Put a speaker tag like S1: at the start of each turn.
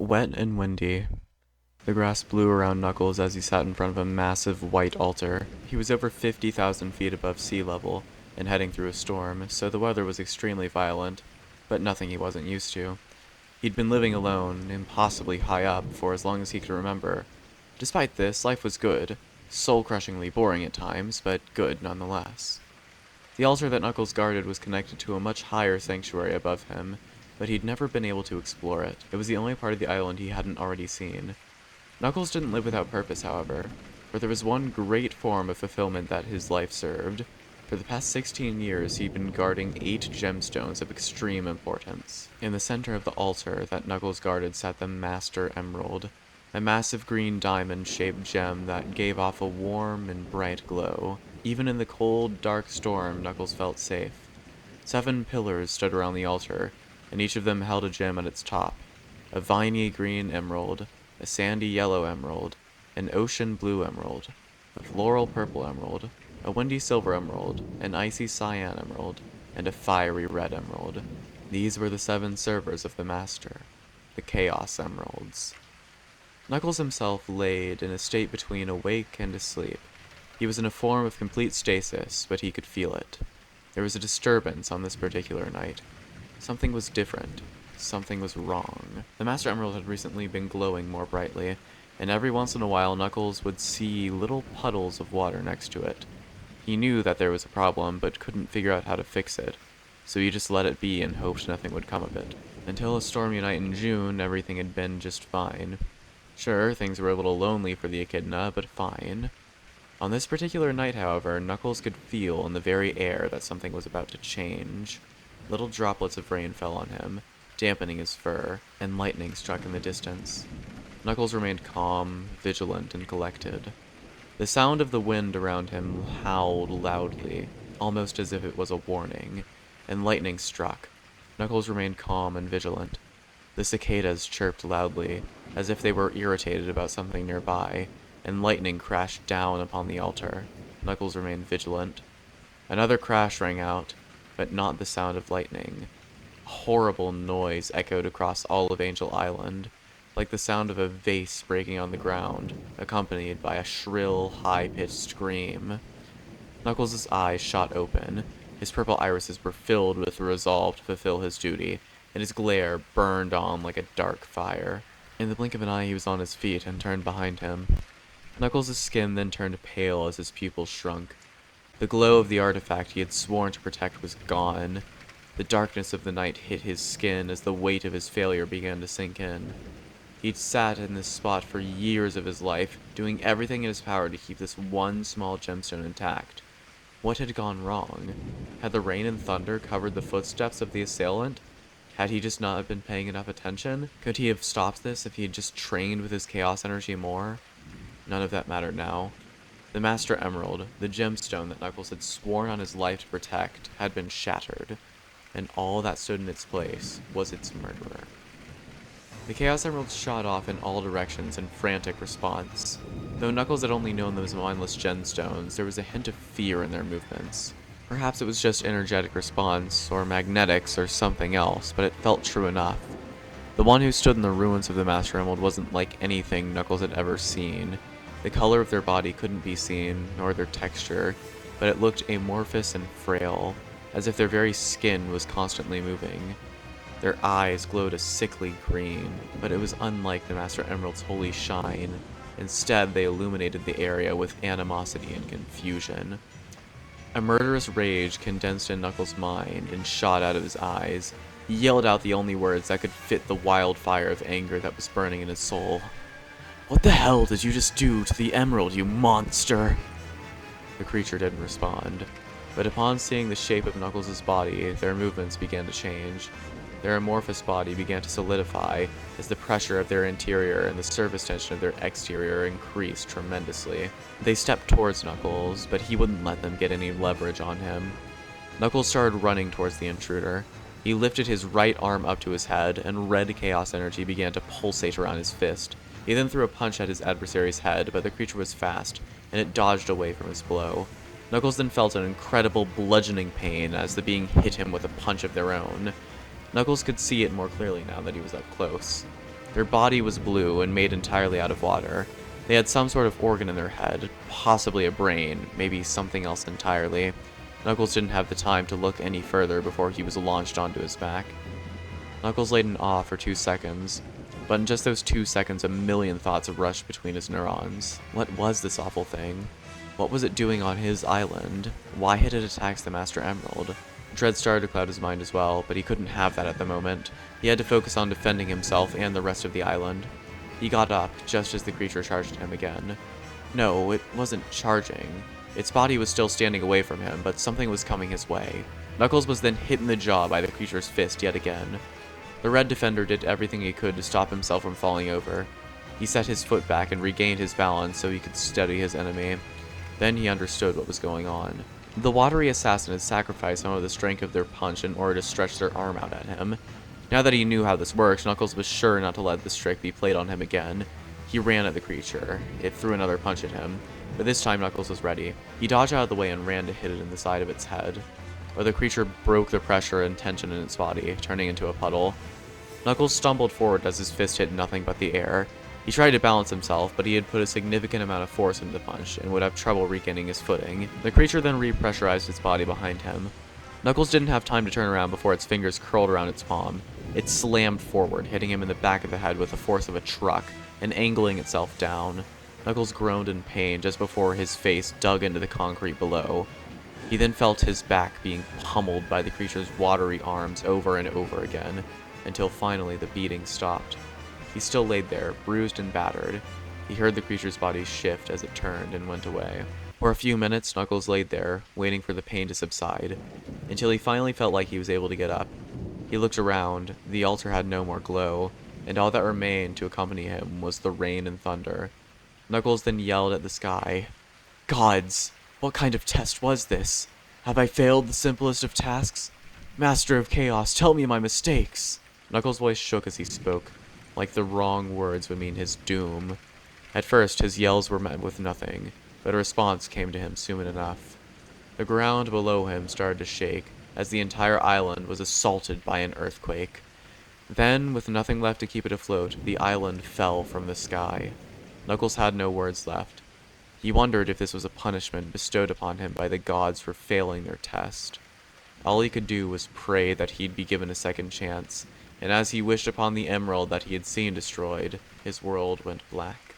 S1: Wet and windy. The grass blew around Knuckles as he sat in front of a massive white altar. He was over 50,000 feet above sea level and heading through a storm, so the weather was extremely violent, but nothing he wasn't used to. He'd been living alone, impossibly high up, for as long as he could remember. Despite this, life was good, soul-crushingly boring at times, but good nonetheless. The altar that Knuckles guarded was connected to a much higher sanctuary above him, but he'd never been able to explore it. It was the only part of the island he hadn't already seen. Knuckles didn't live without purpose, however, for there was one great form of fulfillment that his life served. For the past 16 years, he'd been guarding 8 gemstones of extreme importance. In the center of the altar that Knuckles guarded sat the Master Emerald, a massive green diamond-shaped gem that gave off a warm and bright glow. Even in the cold, dark storm, Knuckles felt safe. 7 pillars stood around the altar, and each of them held a gem at its top: a viney green emerald, a sandy yellow emerald, an ocean blue emerald, a floral purple emerald, a windy silver emerald, an icy cyan emerald, and a fiery red emerald. These were the 7 servers of the Master, the Chaos Emeralds. Knuckles himself laid in a state between awake and asleep. He was in a form of complete stasis, but he could feel it. There was a disturbance on this particular night. Something was different. Something was wrong. The Master Emerald had recently been glowing more brightly, and every once in a while Knuckles would see little puddles of water next to it. He knew that there was a problem, but couldn't figure out how to fix it, so he just let it be and hoped nothing would come of it. Until a stormy night in June, everything had been just fine. Sure, things were a little lonely for the Echidna, but fine. On this particular night, however, Knuckles could feel in the very air that something was about to change. Little droplets of rain fell on him, dampening his fur, and lightning struck in the distance. Knuckles remained calm, vigilant, and collected. The sound of the wind around him howled loudly, almost as if it was a warning, and lightning struck. Knuckles remained calm and vigilant. The cicadas chirped loudly, as if they were irritated about something nearby, and lightning crashed down upon the altar. Knuckles remained vigilant. Another crash rang out, but not the sound of lightning. A horrible noise echoed across all of Angel Island, like the sound of a vase breaking on the ground, accompanied by a shrill, high-pitched scream. Knuckles' eyes shot open. His purple irises were filled with the resolve to fulfill his duty, and his glare burned on like a dark fire. In the blink of an eye, he was on his feet and turned behind him. Knuckles' skin then turned pale as his pupils shrunk. The glow of the artifact he had sworn to protect was gone. The darkness of the night hit his skin as the weight of his failure began to sink in. He'd sat in this spot for years of his life, doing everything in his power to keep this one small gemstone intact. What had gone wrong? Had the rain and thunder covered the footsteps of the assailant? Had he just not been paying enough attention? Could he have stopped this if he had just trained with his chaos energy more? None of that mattered now. The Master Emerald, the gemstone that Knuckles had sworn on his life to protect, had been shattered, and all that stood in its place was its murderer. The Chaos Emeralds shot off in all directions in frantic response. Though Knuckles had only known them as mindless gemstones, there was a hint of fear in their movements. Perhaps it was just energetic response, or magnetics, or something else, but it felt true enough. The one who stood in the ruins of the Master Emerald wasn't like anything Knuckles had ever seen. The color of their body couldn't be seen, nor their texture, but it looked amorphous and frail, as if their very skin was constantly moving. Their eyes glowed a sickly green, but it was unlike the Master Emerald's holy shine. Instead, they illuminated the area with animosity and confusion. A murderous rage condensed in Knuckles' mind and shot out of his eyes. He yelled out the only words that could fit the wildfire of anger that was burning in his soul. "What the hell did you just do to the emerald, you monster?" The creature didn't respond, but upon seeing the shape of Knuckles' body, their movements began to change. Their amorphous body began to solidify as the pressure of their interior and the surface tension of their exterior increased tremendously. They stepped towards Knuckles, but he wouldn't let them get any leverage on him. Knuckles started running towards the intruder. He lifted his right arm up to his head, and red chaos energy began to pulsate around his fist. He then threw a punch at his adversary's head, but the creature was fast, and it dodged away from his blow. Knuckles then felt an incredible bludgeoning pain as the being hit him with a punch of their own. Knuckles could see it more clearly now that he was up close. Their body was blue and made entirely out of water. They had some sort of organ in their head, possibly a brain, maybe something else entirely. Knuckles didn't have the time to look any further before he was launched onto his back. Knuckles laid in awe for 2 seconds, but in just those 2 seconds a million thoughts rushed between his neurons. What was this awful thing? What was it doing on his island? Why had it attacked the Master Emerald? Dread started to cloud his mind as well, but he couldn't have that at the moment. He had to focus on defending himself and the rest of the island. He got up, just as the creature charged at him again. No, it wasn't charging. Its body was still standing away from him, but something was coming his way. Knuckles was then hit in the jaw by the creature's fist yet again. The Red Defender did everything he could to stop himself from falling over. He set his foot back and regained his balance so he could steady his enemy. Then he understood what was going on. The watery assassin had sacrificed some of the strength of their punch in order to stretch their arm out at him. Now that he knew how this worked, Knuckles was sure not to let this trick be played on him again. He ran at the creature. It threw another punch at him, but this time Knuckles was ready. He dodged out of the way and ran to hit it in the side of its head, where the creature broke the pressure and tension in its body, turning into a puddle. Knuckles stumbled forward as his fist hit nothing but the air. He tried to balance himself, but he had put a significant amount of force into the punch and would have trouble regaining his footing. The creature then repressurized its body behind him. Knuckles didn't have time to turn around before its fingers curled around its palm. It slammed forward, hitting him in the back of the head with the force of a truck and angling itself down. Knuckles groaned in pain just before his face dug into the concrete below. He then felt his back being pummeled by the creature's watery arms over and over again, until finally the beating stopped. He still laid there, bruised and battered. He heard the creature's body shift as it turned and went away. For a few minutes, Knuckles laid there, waiting for the pain to subside, until he finally felt like he was able to get up. He looked around. The altar had no more glow, and all that remained to accompany him was the rain and thunder. Knuckles then yelled at the sky, "Gods! What kind of test was this? Have I failed the simplest of tasks? Master of Chaos, tell me my mistakes!" Knuckles' voice shook as he spoke, like the wrong words would mean his doom. At first, his yells were met with nothing, but a response came to him soon enough. The ground below him started to shake, as the entire island was assaulted by an earthquake. Then, with nothing left to keep it afloat, the island fell from the sky. Knuckles had no words left. He wondered if this was a punishment bestowed upon him by the gods for failing their test. All he could do was pray that he'd be given a second chance, and as he wished upon the emerald that he had seen destroyed, his world went black.